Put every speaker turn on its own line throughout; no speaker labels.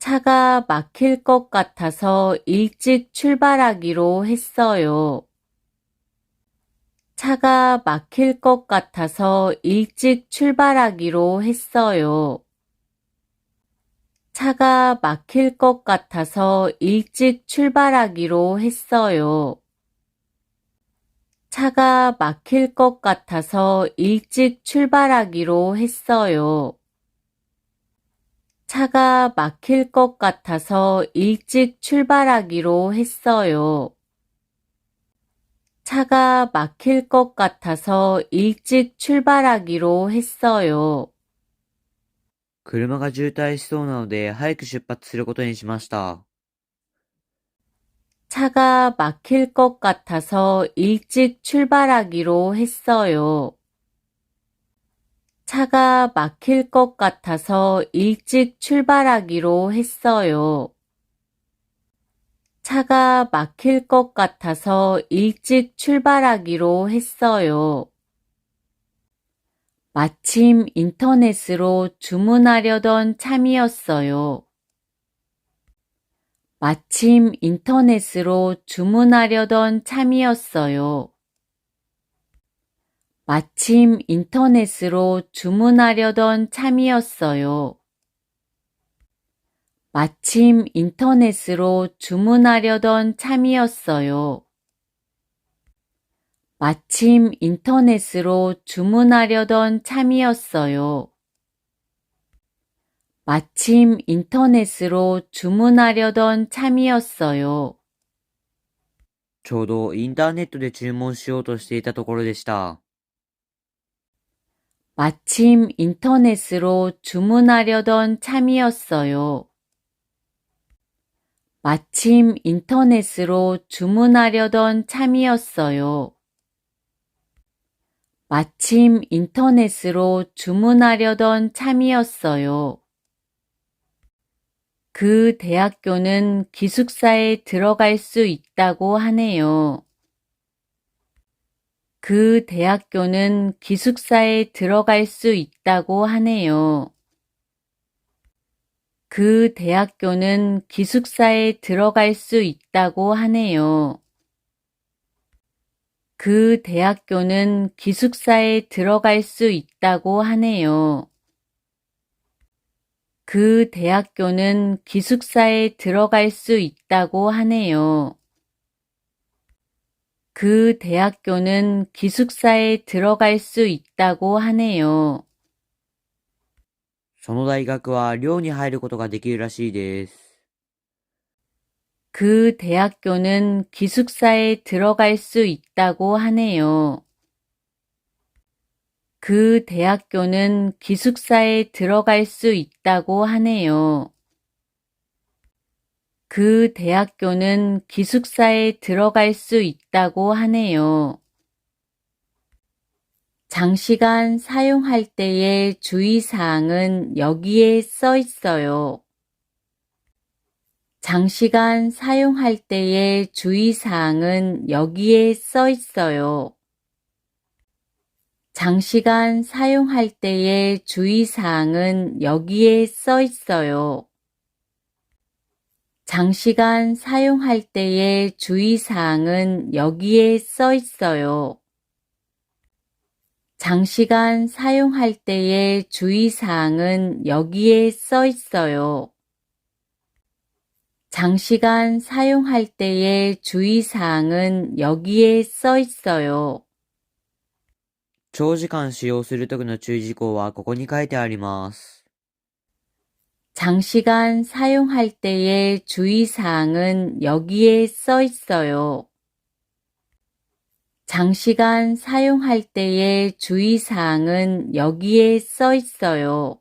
차가 막힐 것 같아서 일찍 출발하기로 했어요. 차가 막힐 것 같아서 일찍 출발하기로 했어요. 차가 막힐 것 같아서 일찍 출발하기로 했어요. 차가 막힐 것 같아서 일찍 출발하기로 했어요. 차가 막힐 것 같아서 일찍 출발하기로 했어요. 차가 막힐 것 같아서 일찍 출발하기로 했어요.
車が渋滞しそうなので早く出発することにしました。
차가 막힐 것 같아서 일찍 출발하기로 했어요. 차가 막힐 것 같아서 일찍 출발하기로 했어요. 차가 막힐 것 같아서 일찍 출발하기로 했어요. 마침 인터넷으로 주문하려던 참이었어요. 마침 인터넷으로 주문하려던 참이었어요. 마침 인터넷으로 주문하려던 참이었어요. 마침 인터넷으로 주문하려던 참이었어요. 마침 인터넷으로 주문하려던 참이었어요. 마침 인터넷으로 주문하려던 참이었어요.
ちょうどインターネットで注文しようとしていたところでした。
마침 인터넷으로 주문하려던 참이었어요. 마침 인터넷으로 주문하려던 참이었어요. 마침 인터넷으로 주문하려던 참이었어요. 그 대학교는 기숙사에 들어갈 수 있다고 하네요. 그 대학교는 기숙사에 들어갈 수 있다고 하네요. 그 대학교는 기숙사에 들어갈 수 있다고 하네요. 그 대학교는 기숙사에 들어갈 수 있다고 하네요. 그 대학교는 기숙사에 들어갈 수 있다고 하네요. 그 대학교는 기숙사에 들어갈 수 있다고 하네요.
その大学は寮に入ることができるらしいです。
그 대학교는 기숙사에 들어갈 수 있다고 하네요. 그 대학교는 기숙사에 들어갈 수 있다고 하네요. 그 대학교는 기숙사에 들어갈 수 있다고 하네요. 장시간 사용할 때의 주의사항은 여기에 써 있어요. 장시간 사용할 때의 주의사항은 여기에 써 있어요. 장시간 사용할 때의 주의사항은 여기에 써 있어요. 장시간 사용할 때의 주의사항은 여기에 써 있어요. 장시간 사용할 때의 주의사항은 여기에 써 있어요. 장시간 사용할 때의 주의사항은 여기에 써 있어요.
長時間使用するときの注意事項はここに書いてあります。
장시간 사용할 때의 주의사항은 여기에 써 있어요. 장시간 사용할 때의 주의사항은 여기에 써 있어요.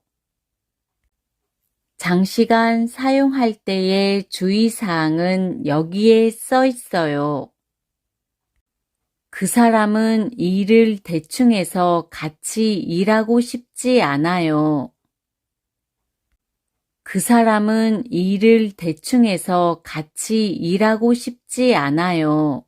장시간 사용할 때의 주의사항은 여기에 써 있어요. 그 사람은 일을 대충 해서 같이 일하고 싶지 않아요. 그 사람은 일을 대충 해서 같이 일하고 싶지 않아요.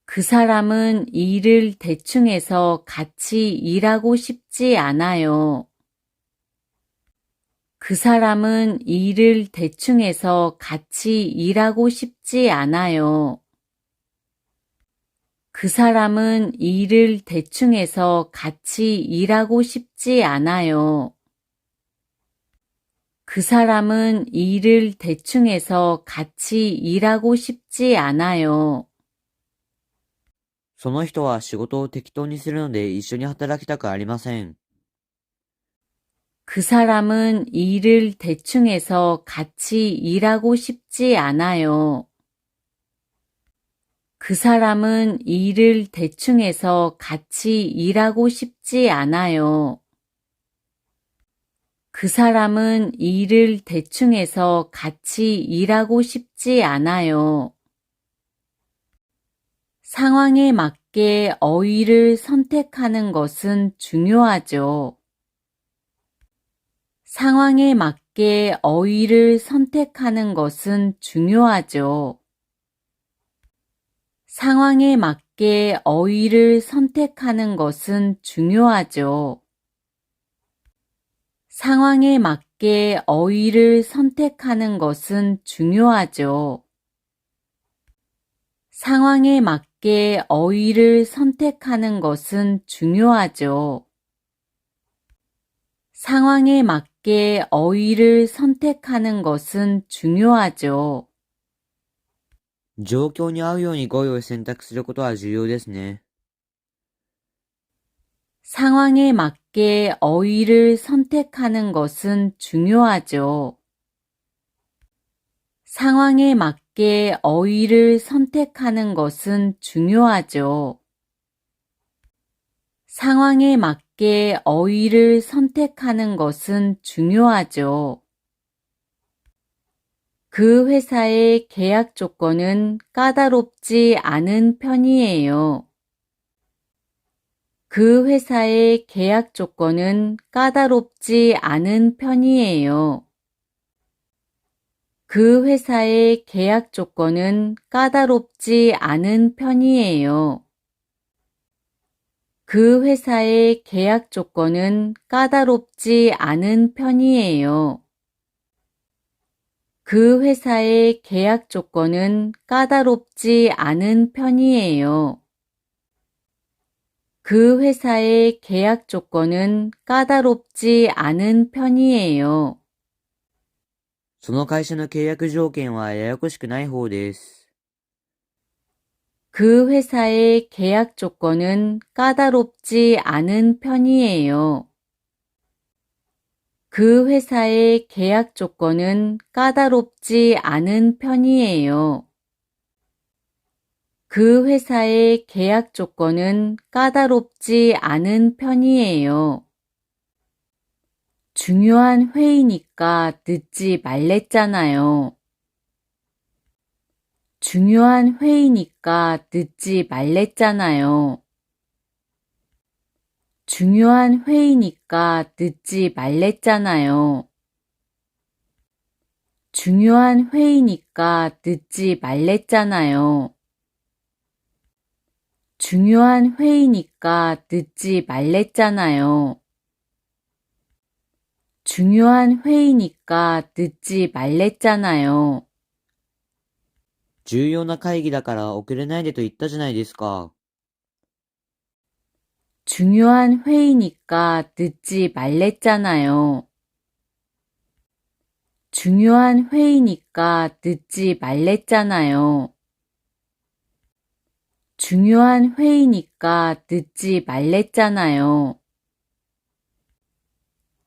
그 사람은 일을 대충 해서 같이 일하고 싶지 않아요. 그 사람은 일을 대충 해서 같이 일하고 싶지 않아요. 그 사람은 일을 대충 해서 같이 일하고 싶지 않아요. 그 사람은 일을 대충 해서 같이 일하고 싶지 않아요.
その人は仕事を適当にするので一緒に働きたくありません。
그 사람은 일을 대충 해서 같이 일하고 싶지 않아요. 그 사람은 일을 대충 해서 같이 일하고 싶지 않아요. 그 사람은 일을 대충 해서 같이 일하고 싶지 않아요. 상황에 맞게 어휘를 선택하는 것은 중요하죠. 상황에 맞게 어휘를 선택하는 것은 중요하죠. 상황에 맞게 어휘를 선택하는 것은 중요하죠. 상황에 맞게 어휘를 선택하는 것은 중요하죠. 상황에 맞게 어휘를 선택하는 것은 중요하죠. 상황에 맞게 어휘를 선택하는 것은 중요하죠.
状況に合うように語彙を選択することは重要ですね。
상황에 맞게 어휘를 선택하는 것은 중요하죠. 상황에 맞게 어휘를 선택하는 것은 중요하죠. 상황에 맞게 어휘를 선택하는 것은 중요하죠. 그 회사의 계약 조건은 까다롭지 않은 편이에요. 그 회사의 계약 조건은 까다롭지 않은 편이에요. 그 회사의 계약 조건은 까다롭지 않은 편이에요. 그 회사의 계약 조건은 까다롭지 않은 편이에요. 그 회사의 계약 조건은 까다롭지 않은 편이에요. 그 회사의 계약 조건은 까다롭지 않은 편이에요.
その会社の契約条件はややこしくない方です。
그 회사의 계약 조건은 까다롭지 않은 편이에요. 그 회사의 계약 조건은 까다롭지 않은 편이에요. 그 회사의 계약 조건은 까다롭지 않은 편이에요. 중요한 회의니까 늦지 말랬잖아요. 중요한 회의니까 늦지 말랬잖아요. 중요한 회의니까 늦지 말랬잖아요. 중요한 회의니까 늦지 말랬잖아요. 중요한 회의니까 늦지 말랬잖아요. 중요한 회의니까 늦지 말랬잖아요.
重要な会議だから遅れないでと言ったじゃないですか。
중요한 회의니까 늦지 말랬잖아요. 중요한 회의니까 늦지 말랬잖아요. 중요한 회의니까 늦지 말랬잖아요.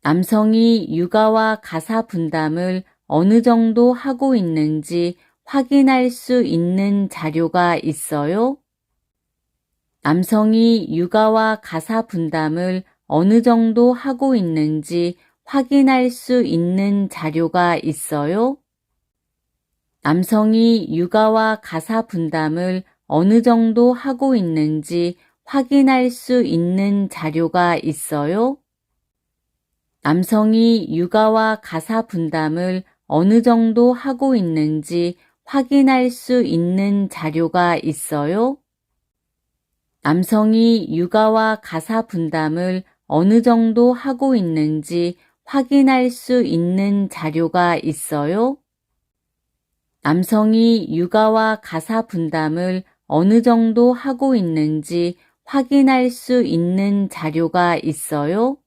남성이 육아와 가사 분담을 어느 정도 하고 있는지 확인할 수 있는 자료가 있어요? 남성이 육아와 가사 분담을 어느 정도 하고 있는지 확인할 수 있는 자료가 있어요? 남성이 육아와 가사 분담을 어느 정도 하고 있는지 확인할 수 있는 자료가 있어요? 남성이 육아와 가사 분담을 어느 정도 하고 있는지 확인할 수 있는 자료가 있어요? 남성이 육아와 가사 분담을 어느 정도 하고 있는지 확인할 수 있는 자료가 있어요? 남성이 육아와 가사 분담을 어느 정도 하고 있는지 확인할 수 있는 자료가 있어요?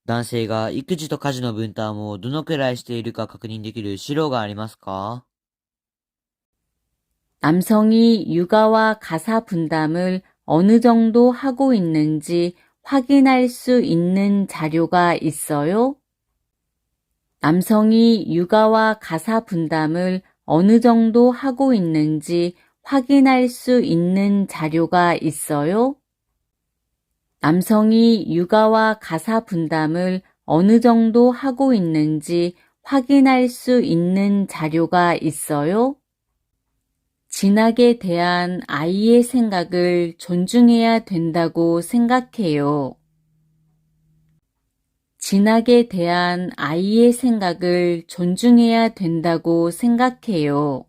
男性が育児と家事の分担をどのくらいしているか確認できる資料がありますか？
남성이 육아와 가사 분담을 어느 정도 하고 있는지 확인할 수 있는 자료가 있어요? 남성이 육아와 가사 분담을 어느 정도 하고 있는지 확인할 수 있는 자료가 있어요? 남성이 육아와 가사 분담을 어느 정도 하고 있는지 확인할 수 있는 자료가 있어요? 진학에 대한 아이의 생각을 존중해야 된다고 생각해요. 진학에 대한 아이의 생각을 존중해야 된다고 생각해요.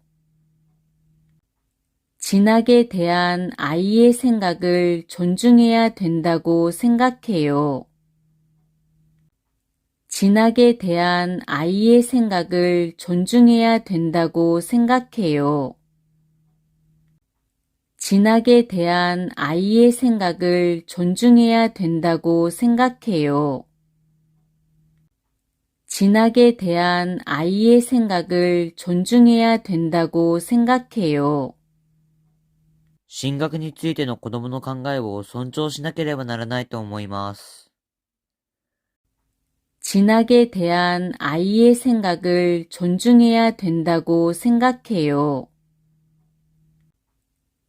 진학에 대한 아이의 생각을 존중해야 된다고 생각해요. 진학에 대한 아이의 생각을 존중해야 된다고 생각해요. 진학에 대한 아이의 생각을 존중해야 된다고 생각해요. 진학에 대한 아이의 생각을 존중해야 된다고 생각해요.
進学についての子供の考えを尊重しなければならないと思います。
진학에 대한 아이의 생각을 존중해야 된다고 생각해요.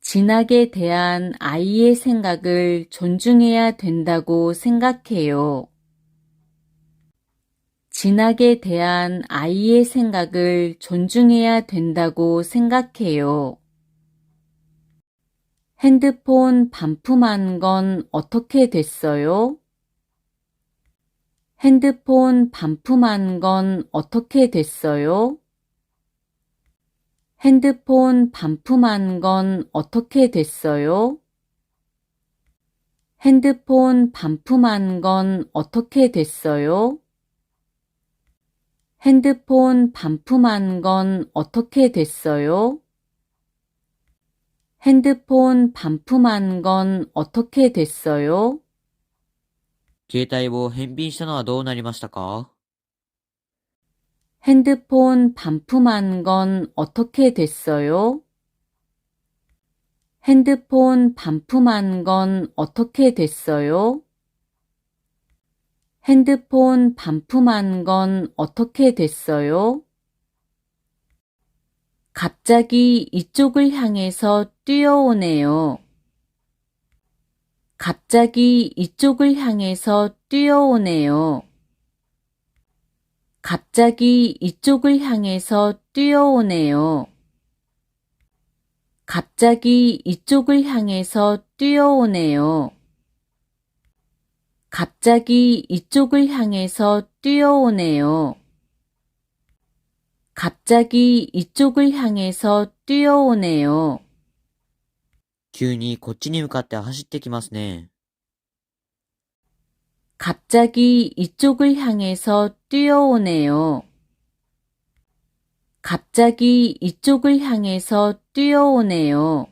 진학에 대한 아이의 생각을 존중해야 된다고 생각해요. 진학에 대한 아이의 생각을 존중해야 된다고 생각해요. 핸드폰 반품한 건 어떻게 됐어요? 핸드폰 반품한 건 어떻게 됐어요? 핸드폰 반품한 건 어떻게 됐어요? 핸드폰 반품한 건 어떻게 됐어요? 핸드폰 반품한 건 어떻게 됐어요? 핸드폰 반품한 건 어떻게 됐어요?
携帯を返品したのはどうなりましたか？
핸드폰 반품한 건 어떻게 됐어요? 핸드폰 반품한 건 어떻게 됐어요? 핸드폰 반품한 건 어떻게 됐어요? 갑자기 이쪽을 향해서 뛰어오네요. 갑자기 이쪽을 향해서 뛰어오네요. 갑자기 이쪽을 향해서 뛰어오네요. 갑자기 이쪽을 향해서 뛰어오네요. 갑자기 이쪽을 향해서 뛰어오네요. 갑자기 이쪽을 향해서 뛰어오네요.
急にこっちに向かって走ってきますね。
갑자기 이쪽을 향해서 뛰어오네요. 갑자기 이쪽을 향해서 뛰어오네요.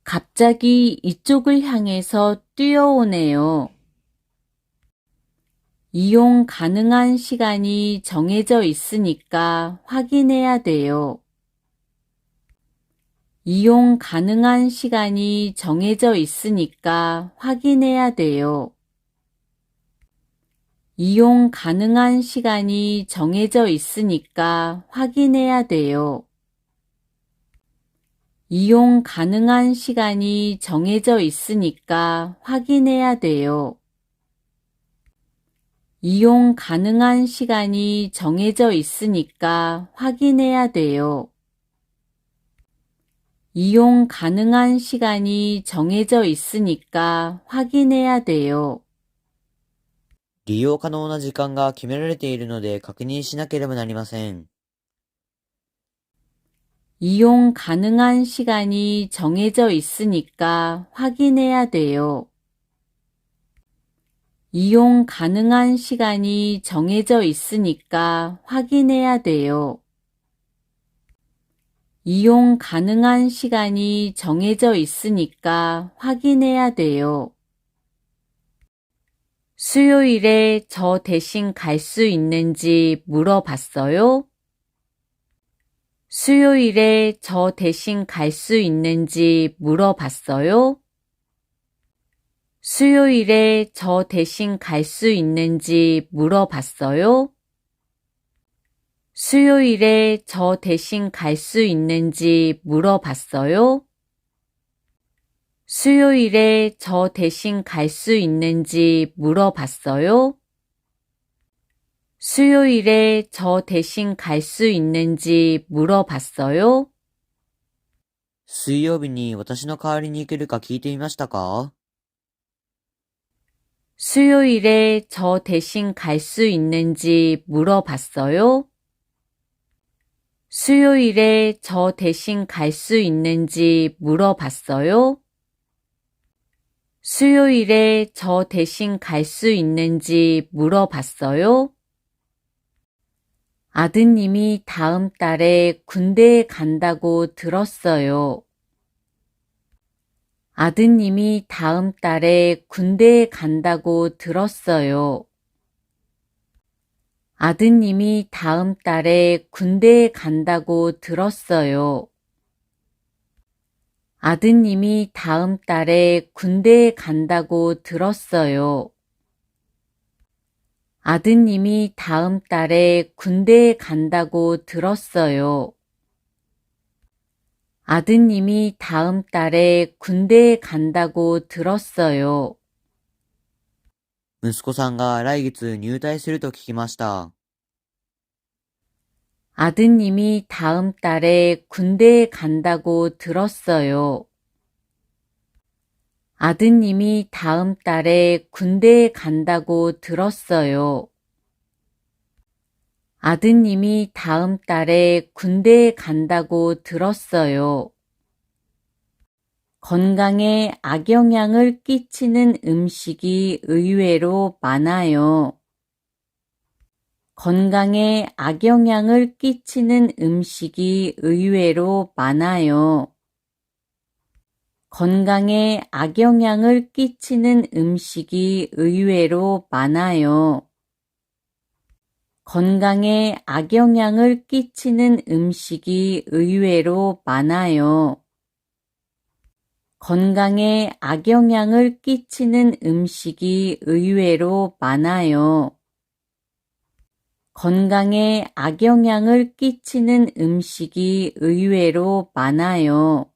갑자기 이쪽을 향해서 뛰어오네요. 이용 가능한 시간이 정해져 있으니까 확인해야 돼요. 이용 가능한 시간이 정해져 있으니까 확인해야 돼요. 이용 가능한 시간이 정해져 있으니까 확인해야 돼요. 이용 가능한 시간이 정해져 있으니까 확인해야 돼요. 이용 가능한 시간이 정해져 있으니까 확인해야 돼요. 이용 가능한 시간이 정해져 있으니까 확인해야 돼요.
利用可能な時間が決められているので確認しなければなりません。
이용 가능한 시간이 정해져 있으니까 확인해야 돼요. 이용 가능한 시간이 정해져 있으니까 확인해야 돼요. 이용 가능한 시간이 정해져 있으니까 확인해야 돼요. 수요일에 저 대신 갈 수 있는지 물어봤어요? 수요일에 저 대신 갈 수 있는지 물어봤어요? 수요일에 저 대신 갈 수 있는지 물어봤어요? 수요일에 저 대신 갈 수 있는지 물어봤어요? 수요일에 저 대신 갈 수 있는지 물어봤어요? 수요일에 저 대신 갈 수 있는지 물어봤어요?
水曜日に私の代わりに行けるか聞いてみましたか？
수요일에 저 대신 갈 수 있는지 물어봤어요? 수요일에 저 대신 갈 수 있는지 물어봤어요? 수요일에 저 대신 갈 수 있는지 물어봤어요? 아드님이 다음 달에 군대에 간다고 들었어요. 아드님이 다음 달에 군대에 간다고 들었어요. 아드님이 다음 달에 군대에 간다고 들었어요. 아드님이 다음 달에 군대에 간다고 들었어요. 아드님이 다음 달에 군대에 간다고 들었어요. 아드님이 다음 달에 군대에 간다고 들었어요.
息子さんが来月入隊すると聞きました。
아드님이 다음 달에 군대에 간다고 들었어요. 아드님이 다음 달에 군대에 간다고 들었어요. 아드님이 다음 달에 군대에 간다고 들었어요. 건강에 악영향을 끼치는 음식이 의외로 많아요. 건강에 악영향을 끼치는 음식이 의외로 많아요. 건강에 악영향을 끼치는 음식이 의외로 많아요. 건강에 악영향을 끼치는 음식이 의외로 많아요. 건강에 악영향을 끼치는 음식이 의외로 많아요. 건강에 악영향을 끼치는 음식이 의외로 많아요.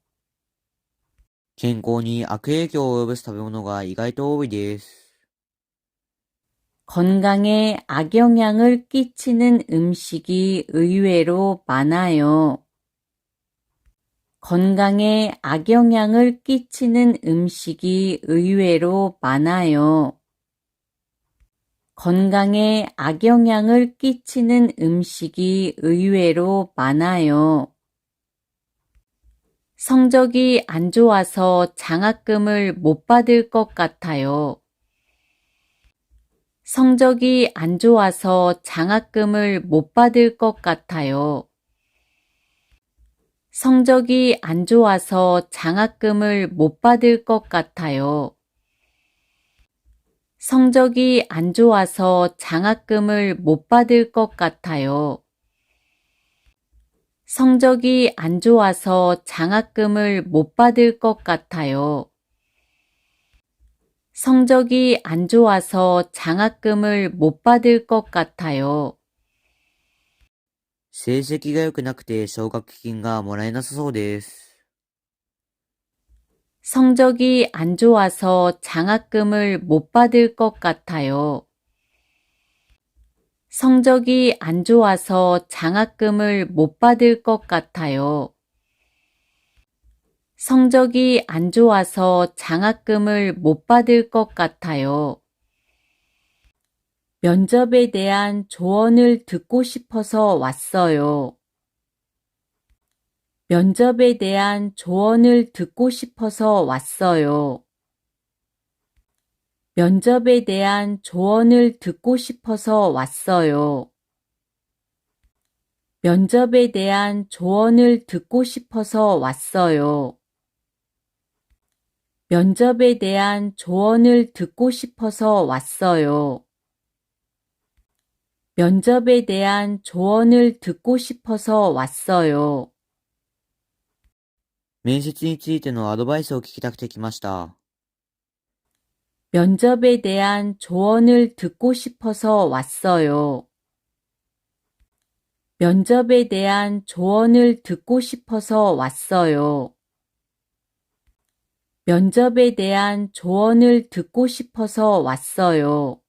健康に悪影響を及ぼす食べ物が意外と多いです。
건강에 악영향을 끼치는 음식이 의외로 많아요. 건강에 악영향을 끼치는 음식이 의외로 많아요. 건강에 악영향을 끼치는 음식이 의외로 많아요. 성적이 안 좋아서 장학금을 못 받을 것 같아요. 성적이 안 좋아서 장학금을 못 받을 것 같아요. 성적이 안 좋아서 장학금을 못 받을 것 같아요. 성적이 안 좋아서 장학금을 못 받을 것 같아요. 성적이 안 좋아서 장학금을 못 받을 것 같아요. 성적이 안 좋아서 장학금을 못 받을 것 같아요.
成績が良くなくて奨学金がもらえなさそうです。
성적이 안 좋아서 장학금을 못 받을 것 같아요. 성적이 안 좋아서 장학금을 못 받을 것 같아요. 성적이 안 좋아서 장학금을 못 받을 것 같아요. 면접에 대한 조언을 듣고 싶어서 왔어요. 면접에 대한 조언을 듣고 싶어서 왔어요. 면접에 대한 조언을 듣고 싶어서 왔어요. 면접에 대한 조언을 듣고 싶어서 왔어요. 면접에 대한 조언을 듣고 싶어서 왔어요. 면접에 대한 조언을 듣고 싶어서 왔어요.
面接についてのアドバイスを聞きたくて来ました。
면접에 대한 조언을 듣고 싶어서 왔어요. 면접에 대한 조언을 듣고 싶어서 왔어요. 면접에 대한 조언을 듣고 싶어서 왔어요.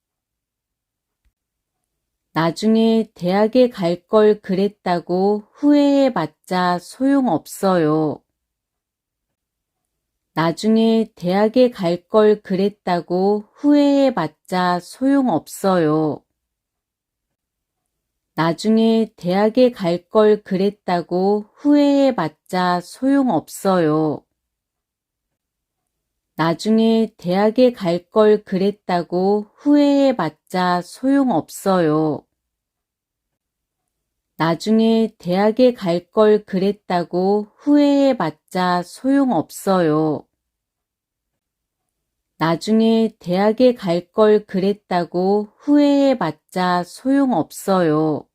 나중에 대학에 갈 걸 그랬다고 후회해봤자 소용없어요. 나중에 대학에 갈 걸 그랬다고 후회해봤자 소용없어요. 나중에 대학에 갈 걸 그랬다고 후회해봤자 소용없어요. 나중에 대학에 갈 걸 그랬다고 후회해봤자 소용없어요. 나중에 대학에 갈 걸 그랬다고 후회해봤자 소용없어요. 나중에 대학에 갈 걸 그랬다고 후회해봤자 소용없어요.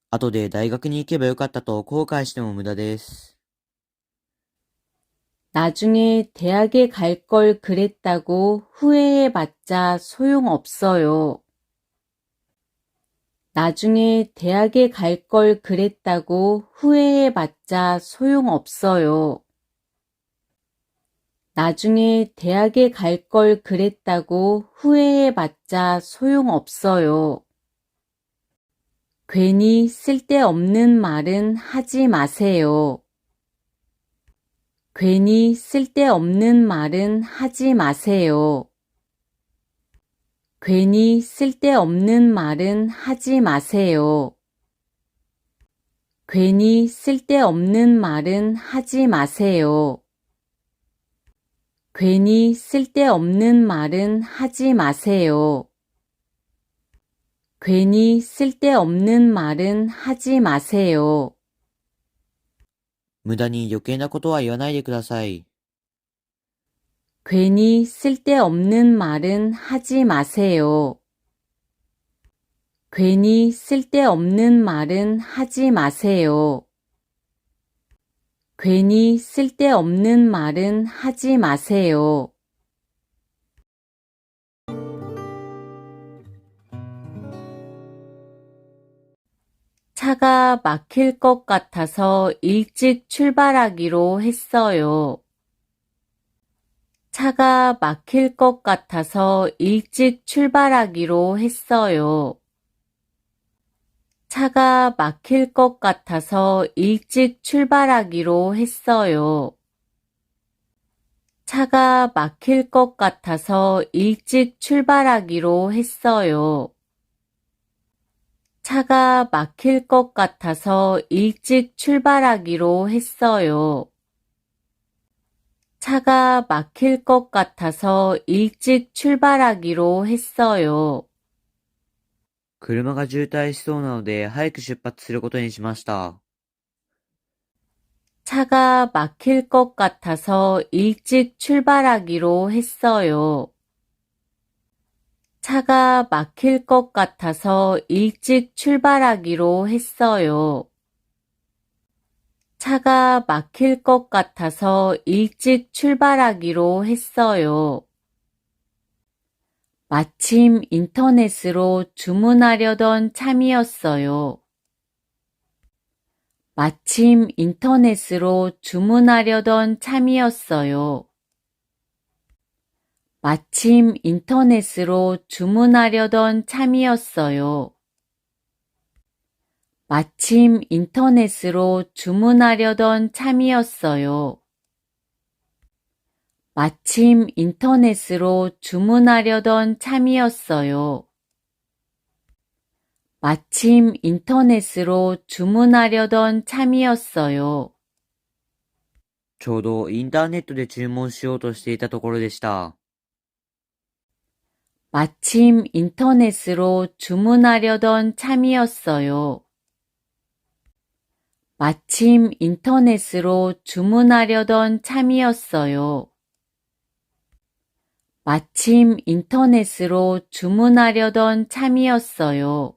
後で大学に行けばよかったと後悔しても無駄です。
나중에 대학에 갈 걸 그랬다고 후회해봤자 소용없어요. 나중에 대학에 갈 걸 그랬다고 후회해봤자 소용없어요. 나중에 대학에 갈 걸 그랬다고 후회해봤자 소용없어요. 괜히 쓸데없는 말은 하지 마세요. 괜히 쓸데없는 말은 하지 마세요. 괜히 쓸데없는 말은 하지 마세요. 괜히 쓸데없는 말은 하지 마세요. 괜히 쓸데없는 말은 하지 마세요. 괜히 쓸데없는 말은 하지 마세요.
無駄に余計なことは言わないでください。
괜히 쓸데없는 말은 하지 마세요. 괜히 쓸데없는 말은 하지 마세요. 괜히 쓸데없는 말은 하지 마세요. 차가 막힐 것 같아서 일찍 출발하기로 했어요. 차가 막힐 것 같아서 일찍 출발하기로 했어요. 차가 막힐 것 같아서 일찍 출발하기로 했어요. 차가 막힐 것 같아서 일찍 출발하기로 했어요. 차가 막힐 것 같아서 일찍 출발하기로 했어요. 차가 막힐 것 같아서 일찍 출발하기로 했어요.
車が渋滞しそうなので早く出発することにしました。
차가 막힐 것 같아서 일찍 출발하기로 했어요. 차가 막힐 것 같아서 일찍 출발하기로 했어요. 차가 막힐 것 같아서 일찍 출발하기로 했어요. 마침 인터넷으로 주문하려던 참이었어요. 마침 인터넷으로 주문하려던 참이었어요. 마침 인터넷으로 주문하려던 참이었어요. 마침 인터넷으로 주문하려던 참이었어요. 마침 인터넷으로 주문하려던 참이었어요. 마침 인터넷으로 주문하려던 참이었어요.
ちょうどインターネットで注文しようとしていたところでした。
마침 인터넷으로 주문하려던 참이었어요. 마침 인터넷으로 주문하려던 참이었어요. 마침 인터넷으로 주문하려던 참이었어요.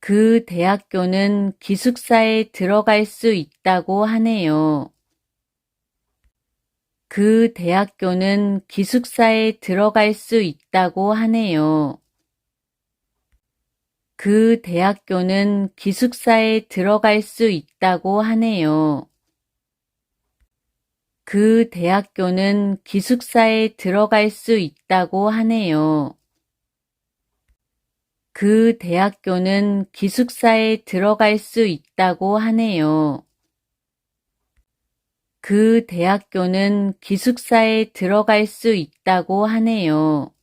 그 대학교는 기숙사에 들어갈 수 있다고 하네요. 그 대학교는 기숙사에 들어갈 수 있다고 하네요. 그 대학교는 기숙사에 들어갈 수 있다고 하네요. 그 대학교는 기숙사에 들어갈 수 있다고 하네요. 그 대학교는 기숙사에 들어갈 수 있다고 하네요. 그 대학교는 기숙사에 들어갈 수 있다고 하네요.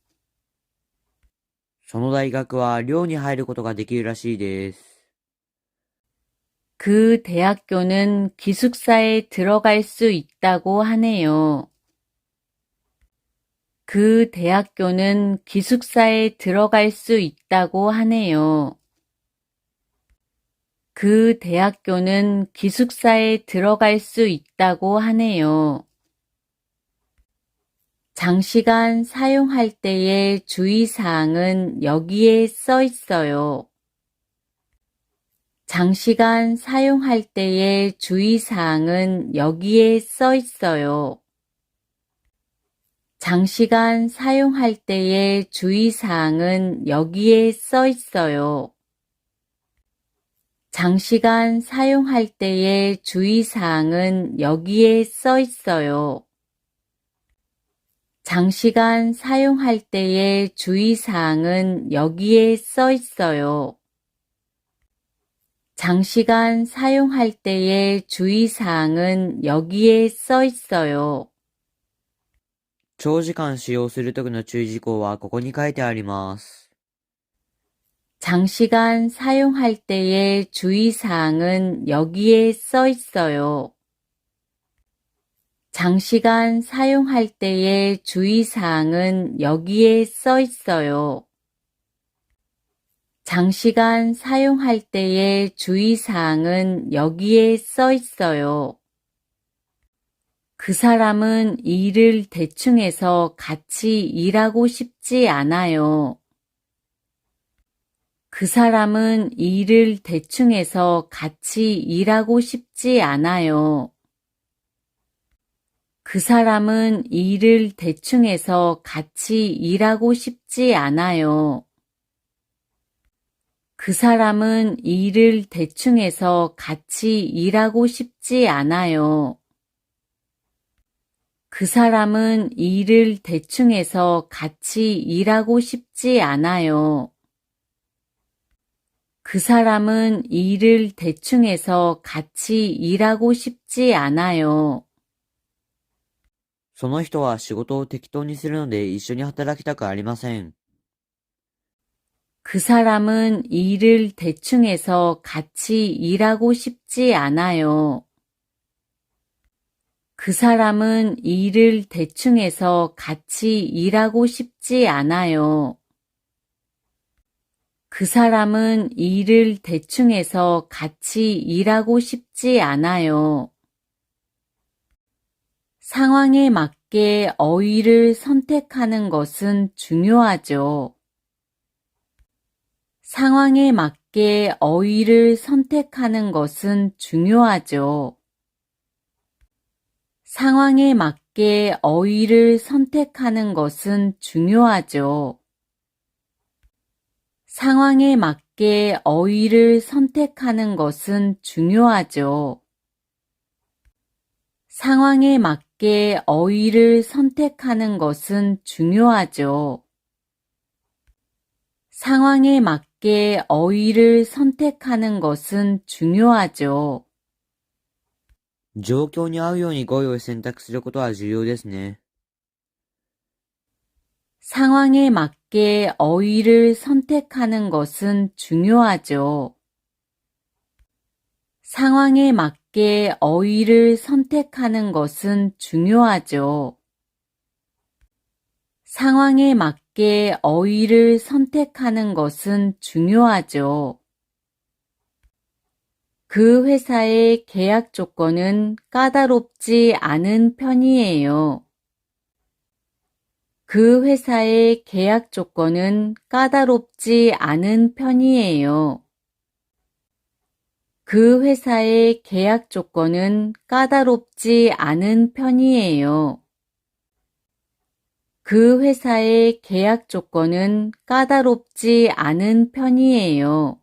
その大学は寮に入ることができるらしいです。
그 대학교는 기숙사에 들어갈 수 있다고 하네요. 그 대학교는 기숙사에 들어갈 수 있다고 하네요. 그 대학교는 기숙사에 들어갈 수 있다고 하네요. 장시간 사용할 때의 주의사항은 여기에 써 있어요. 장시간 사용할 때의 주의사항은 여기에 써 있어요. 장시간 사용할 때의 주의사항은 여기에 써 있어요. 장시간 사용할 때의 주의사항은 여기에 써 있어요. 장시간 사용할 때의 주의사항은 여기에 써 있어요. 장시간 사용할 때의 주의사항은 여기에 써 있어요.
長時間使用するときの注意事項はここに書いてあります。
장시간 사용할 때의 주의사항은 여기에 써 있어요. 장시간 사용할 때의 주의사항은 여기에 써 있어요. 장시간 사용할 때의 주의사항은 여기에 써 있어요. 그 사람은 일을 대충 해서 같이 일하고 싶지 않아요. 그 사람은 일을 대충 해서 같이 일하고 싶지 않아요. 그 사람은 일을 대충 해서 같이 일하고 싶지 않아요. 그 사람은 일을 대충 해서 같이 일하고 싶지 않아요. 그 사람은 일을 대충 해서 같이 일하고 싶지 않아요. 그 사람은 일을 대충 해서 같이 일하고 싶지 않아요.
その人は仕事を適当にするので一緒に働きたくありません。
그 사람은 일을 대충 해서 같이 일하고 싶지 않아요. 그 사람은 일을 대충 해서 같이 일하고 싶지 않아요. 그 사람은 일을 대충 해서 같이 일하고 싶지 않아요. 상황에 맞게 어휘를 선택하는 것은 중요하죠. 상황에 맞게 어휘를 선택하는 것은 중요하죠. 상황에 맞게 어휘를 선택하는 것은 중요하죠. 상황에 맞게 어휘를 선택하는 것은 중요하죠. 상황에 맞게 어휘를 선택하는 것은 중요하죠. 상황에 맞게 어휘를 선택하는 것은 중요하죠.
状況に合うように語彙を選択することは重要ですね。
상황에 맞게 어휘를 선택하는 것은 중요하죠. 상황에 맞게 어휘를 선택하는 것은 중요하죠. 상황에 맞게 어휘를 선택하는 것은 중요하죠. 그 회사의 계약 조건은 까다롭지 않은 편이에요. 그 회사의 계약 조건은 까다롭지 않은 편이에요. 그 회사의 계약 조건은 까다롭지 않은 편이에요. 그 회사의 계약 조건은 까다롭지 않은 편이에요.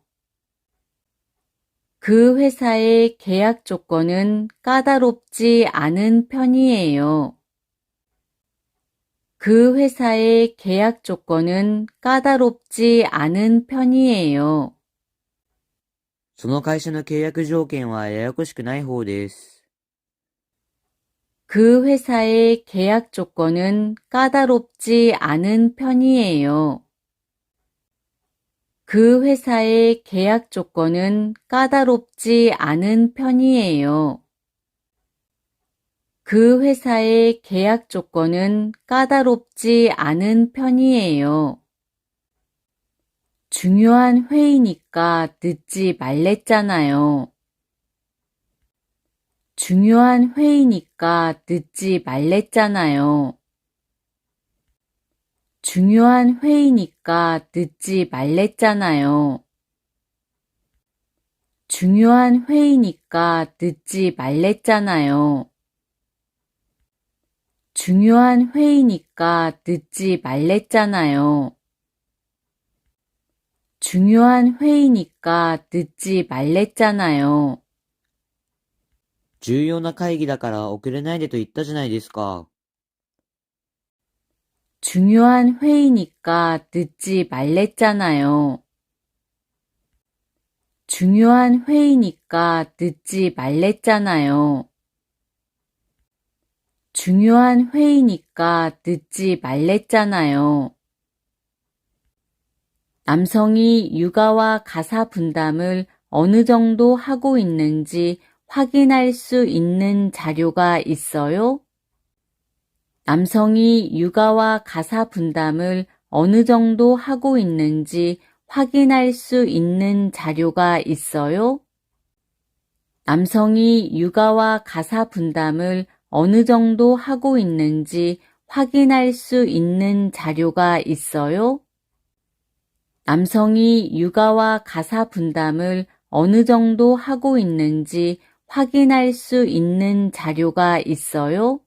그 회사의 계약 조건은 까다롭지 않은 편이에요. 그 회사의 계약 조건은 까다롭지 않은 편이에요.
その会社の契約条件はややこしくない方です。
그 회사의 계약 조건은 까다롭지 않은 편이에요. 그 회사의 계약 조건은 까다롭지 않은 편이에요. 그 회사의 계약 조건은 까다롭지 않은 편이에요. 중요한 회의니까 늦지 말랬잖아요. 중요한 회의니까 늦지 말랬잖아요. 중요한 회의니까 늦지 말랬잖아요. 중요한 회의니까 늦지 말랬잖아요. 중요한 회의니까 늦지 말랬잖아요. 중요한 회의니까 늦지 말랬잖아요.
重要な会議だから遅れないでと言ったじゃないですか。
중요한 회의니까 늦지 말랬잖아요. 중요한 회의니까 늦지 말랬잖아요. 중요한 회의니까 늦지 말랬잖아요. 남성이 육아와 가사 분담을 어느 정도 하고 있는지 확인할 수 있는 자료가 있어요? 남성이 육아와 가사 분담을 어느 정도 하고 있는지 확인할 수 있는 자료가 있어요? 남성이 육아와 가사 분담을 어느 정도 하고 있는지 확인할 수 있는 자료가 있어요? 남성이 육아와 가사 분담을 어느 정도 하고 있는지 확인할 수 있는 자료가 있어요?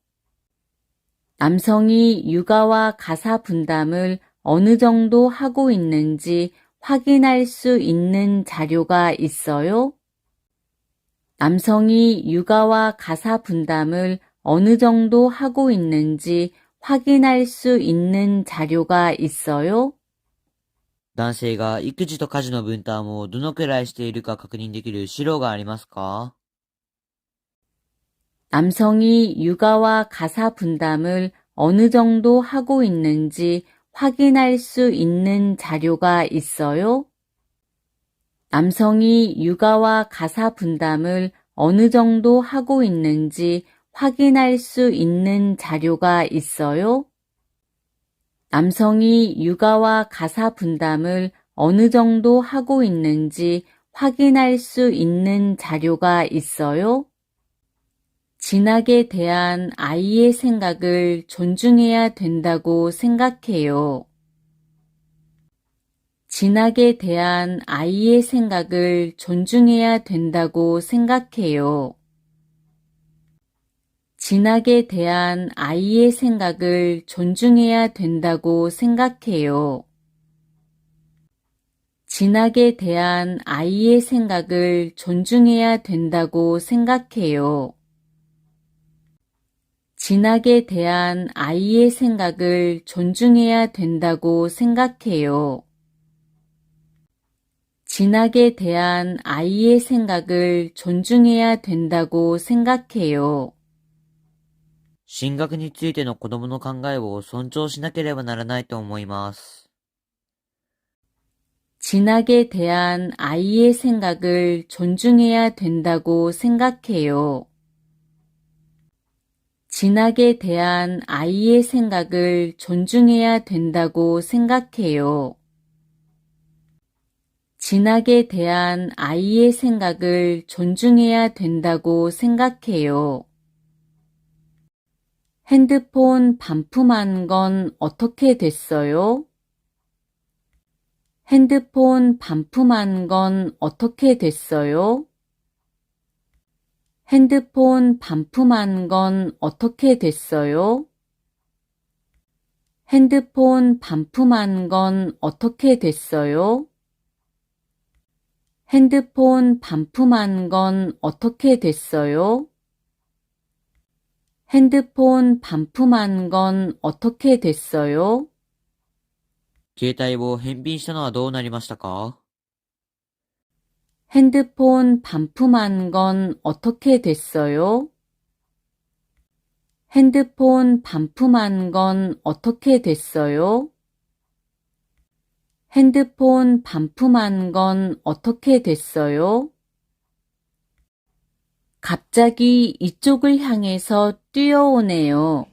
남성이 육아와 가사 분담을 어느 정도 하고 있는지 확인할 수 있는 자료가 있어요? 남성이 육아와 가사 분담을 어느 정도 하고 있는지 확인할 수 있는 자료가 있어요?
男性が育児と家事の分担をどのくらいしているか確認できる資料がありますか？
남성이 육아와 가사 분담을 어느 정도 하고 있는지 확인할 수 있는 자료가 있어요? 남성이 육아와 가사 분담을 어느 정도 하고 있는지 확인할 수 있는 자료가 있어요? 남성이 육아와 가사 분담을 어느 정도 하고 있는지 확인할 수 있는 자료가 있어요? 진학에 대한 아이의 생각을 존중해야 된다고 생각해요. 진학에 대한 아이의 생각을 존중해야 된다고 생각해요. 진학에 대한 아이의 생각을 존중해야 된다고 생각해요. 진학에 대한 아이의 생각을 존중해야 된다고 생각해요. 진학에 대한 아이의 생각을 존중해야 된다고 생각해요. 진학에 대한 아이의 생각을 존중해야 된다고 생각해요.
進学についての子供の考えを尊重しなければならないと思います。
진학에 대한 아이의 생각을 존중해야 된다고 생각해요. 진학에 대한 아이의 생각을 존중해야 된다고 생각해요. 진학에 대한 아이의 생각을 존중해야 된다고 생각해요. 핸드폰 반품한 건 어떻게 됐어요? 핸드폰 반품한 건 어떻게 됐어요? 핸드폰 반품한 건 어떻게 됐어요? 핸드폰 반품한 건 어떻게 됐어요? 핸드폰 반품한 건 어떻게 됐어요? 핸드폰 반품한 건 어떻게 됐어요?
携帯を返品したのはどうなりましたか？
핸드폰 반품한 건 어떻게 됐어요? 핸드폰 반품한 건 어떻게 됐어요? 핸드폰 반품한 건 어떻게 됐어요? 갑자기 이쪽을 향해서 뛰어오네요.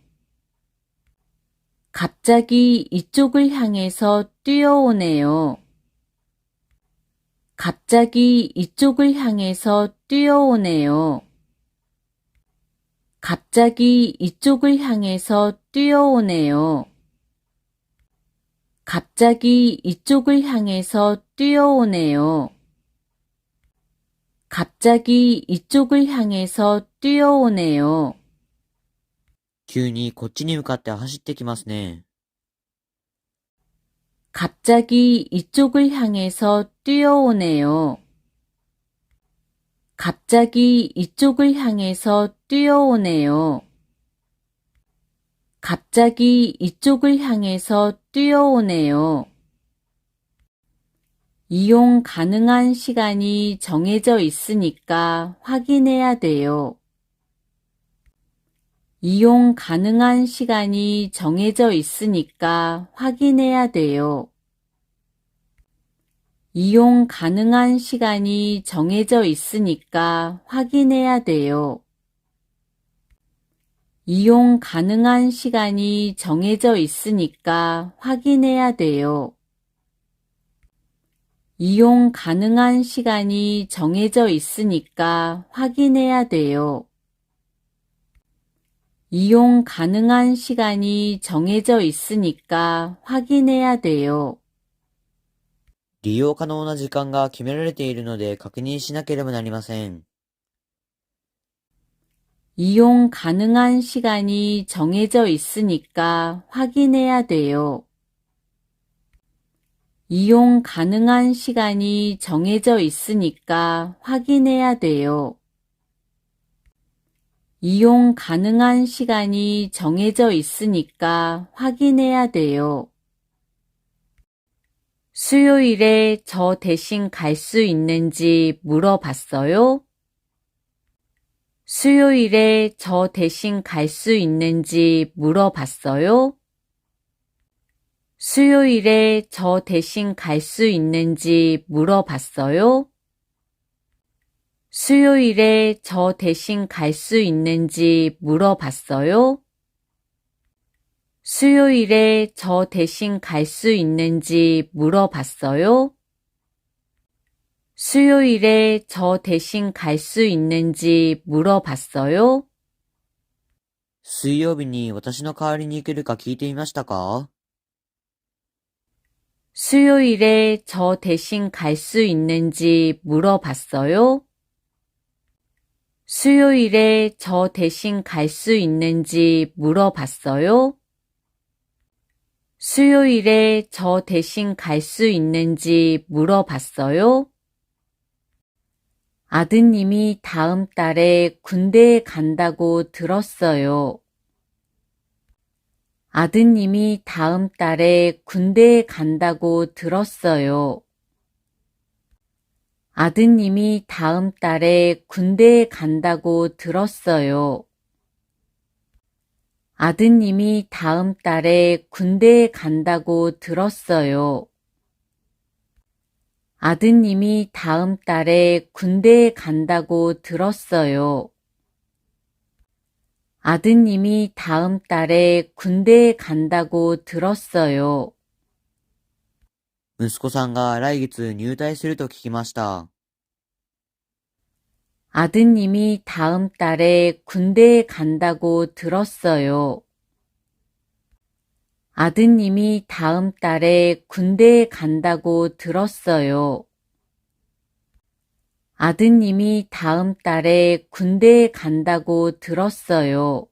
갑자기 이쪽을 향해서 뛰어오네요. 갑자기 이쪽을 향해서 뛰어오네요. 갑자기 이쪽을 향해서 뛰어오네요. 갑자기 이쪽을 향해서 뛰어오네요. 갑자기 이쪽을 향해서 뛰어오네요.
急にこっちに向かって走ってきますね。
갑자기 이쪽을 향해서 뛰어오네요. 갑자기 이쪽을 향해서 뛰어오네요. 갑자기 이쪽을 향해서 뛰어오네요. 이용 가능한 시간이 정해져 있으니까 확인해야 돼요. 이용 가능한 시간이 정해져 있으니까 확인해야 돼요. 이용 가능한 시간이 정해져 있으니까 확인해야 돼요. 이용 가능한 시간이 정해져 있으니까 확인해야 돼요. 이용 가능한 시간이 정해져 있으니까 확인해야 돼요. 이용 가능한 시간이 정해져 있으니까 확인해야 돼요.
利用可能な時間が決められているので確認しなければなりません。
이용 가능한 시간이 정해져 있으니까 확인해야 돼요. 이용 가능한 시간이 정해져 있으니까 확인해야 돼요. 이용 가능한 시간이 정해져 있으니까 확인해야 돼요. 수요일에 저 대신 갈 수 있는지 물어봤어요? 수요일에 저 대신 갈 수 있는지 물어봤어요? 수요일에 저 대신 갈 수 있는지 물어봤어요? 수요일에 저 대신 갈 수 있는지 물어봤어요? 수요일에 저 대신 갈 수 있는지 물어봤어요? 수요일에 저 대신 갈 수 있는지 물어봤어요?
水曜日に私の代わりに行けるか聞いてみましたか？
수요일에 저 대신 갈 수 있는지 물어봤어요? 수요일에 저 대신 갈 수 있는지 물어봤어요? 수요일에 저 대신 갈 수 있는지 물어봤어요? 아드님이 다음 달에 군대에 간다고 들었어요. 아드님이 다음 달에 군대에 간다고 들었어요. 아드님이 다음 달에 군대에 간다고 들었어요. 아드님이 다음 달에 군대에 간다고 들었어요. 아드님이 다음 달에 군대에 간다고 들었어요. 아드님이 다음 달에 군대에 간다고 들었어요.
息子さんが来月入隊すると聞きました。
아드님이 다음 달에 군대에 간다고 들었어요. 아드님이 다음 달에 군대에 간다고 들었어요. 아드님이 다음 달에 군대에 간다고 들었어요.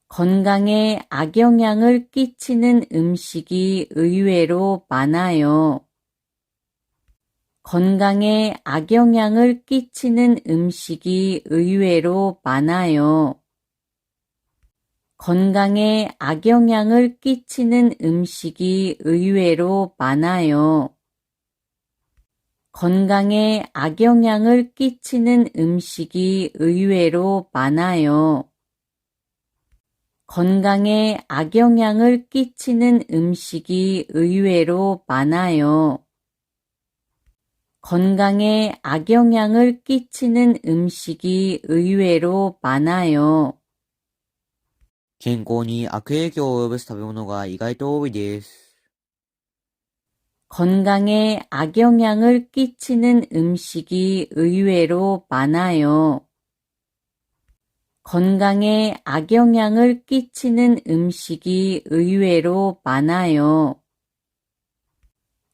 건강에 악영향을 끼치는 음식이 의외로 많아요. 건강에 악영향을 끼치는 음식이 의외로 많아요. 건강에 악영향을 끼치는 음식이 의외로 많아요. 건강에 악영향을 끼치는 음식이 의외로 많아요. 건강에 악영향을 끼치는 음식이 의외로 많아요. 건강에 악영향을 끼치는 음식이 의외로 많아요.
健康に悪影響を及ぼす食べ物が意外と多いです。
건강에 악영향을 끼치는 음식이 의외로 많아요. 건강에 악영향을 끼치는 음식이 의외로 많아요.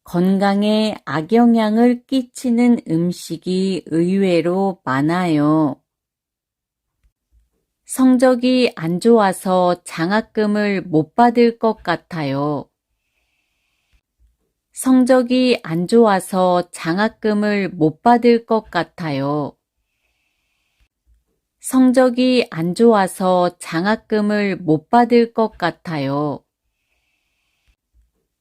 건강에 악영향을 끼치는 음식이 의외로 많아요. 성적이 안 좋아서 장학금을 못 받을 것 같아요. 성적이 안 좋아서 장학금을 못 받을 것 같아요. 성적이 안 좋아서 장학금을 못 받을 것 같아요.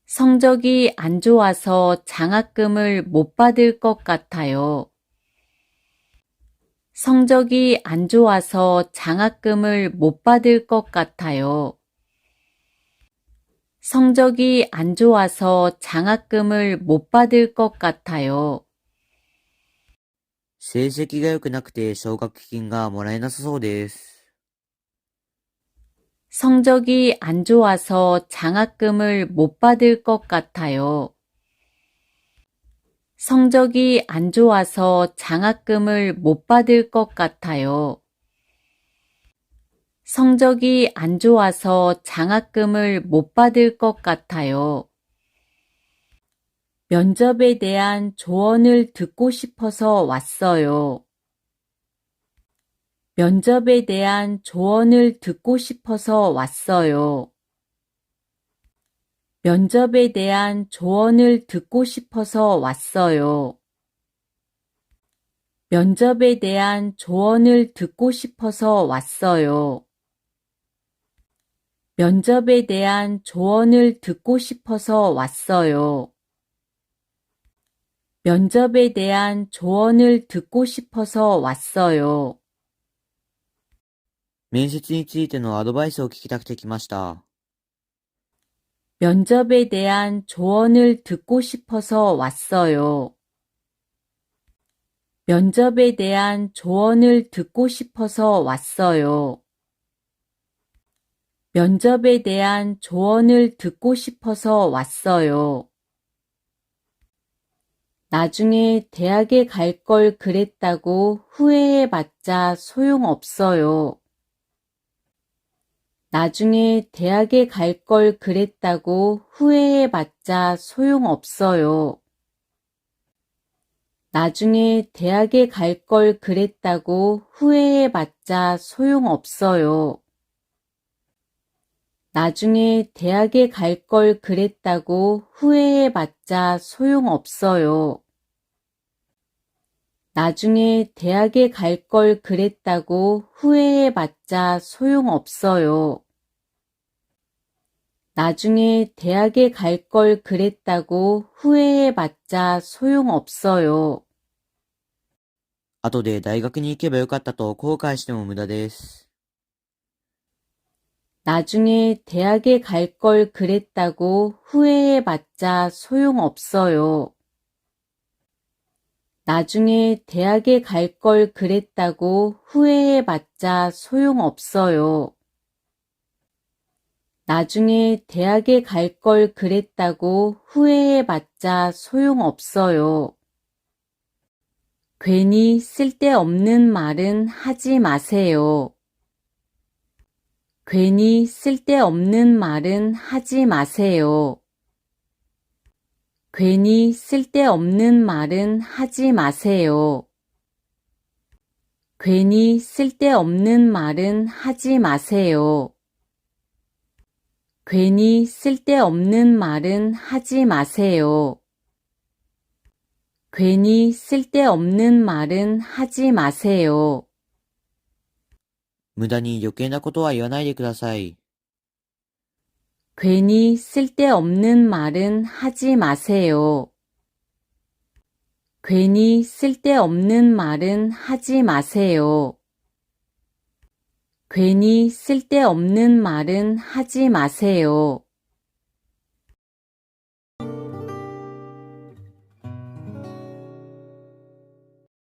성적이 안 좋아서 장학금을 못 받을 것 같아요. 성적이 안 좋아서 장학금을 못 받을 것 같아요. 성적이 안 좋아서 장학금을 못 받을 것 같아요.
成績が良くなくて奨学金がもらえなさそうです。
성적이 안 좋아서 장학금을 못 받을 것 같아요. 성적이 안 좋아서 장학금을 못 받을 것 같아요. 성적이 안 좋아서 장학금을 못 받을 것 같아요. 면접에 대한 조언을 듣고 싶어서 왔어요. 면접에 대한 조언을 듣고 싶어서 왔어요. 면접에 대한 조언을 듣고 싶어서 왔어요. 면접에 대한 조언을 듣고 싶어서 왔어요. 면접에 대한 조언을 듣고 싶어서 왔어요. 면접에 대한 조언을 듣고 싶어서 왔어요.
面接についてのアドバイスを聞きたくて来ました。
면접에 대한 조언을 듣고 싶어서 왔어요. 면접에 대한 조언을 듣고 싶어서 왔어요. 면접에 대한 조언을 듣고 싶어서 왔어요. 나중에 대학에 갈 걸 그랬다고 후회해봤자 소용없어요. 나중에 대학에 갈 걸 그랬다고 후회해봤자 소용없어요. 나중에 대학에 갈 걸 그랬다고 후회해봤자 소용없어요. 나중에 대학에 갈 걸 그랬다고 후회해봤자 소용없어요. 나중에 대학에 갈 걸 그랬다고 후회해봤자 소용없어요. 나중에 대학에 갈 걸 그랬다고 후회해봤자 소용없어요.
後で大学に行けばよかったと後悔しても無駄です。
나중에 대학에 갈 걸 그랬다고 후회해봤자 소용없어요. 나중에 대학에 갈 걸 그랬다고 후회해봤자 소용없어요. 나중에 대학에 갈 걸 그랬다고 후회해봤자 소용없어요. 괜히 쓸데없는 말은 하지 마세요. 괜히 쓸데없는 말은 하지 마세요. 괜히 쓸데없는 말은 하지 마세요. 괜히 쓸데없는 말은 하지 마세요. 괜히 쓸데없는 말은 하지 마세요. 괜히 쓸데없는 말은 하지 마세요.
無駄に余計なことは言わないでください。
괜히 쓸데없는 말은 하지 마세요. 괜히 쓸데없는 말은 하지 마세요. 괜히 쓸데없는 말은 하지 마세요.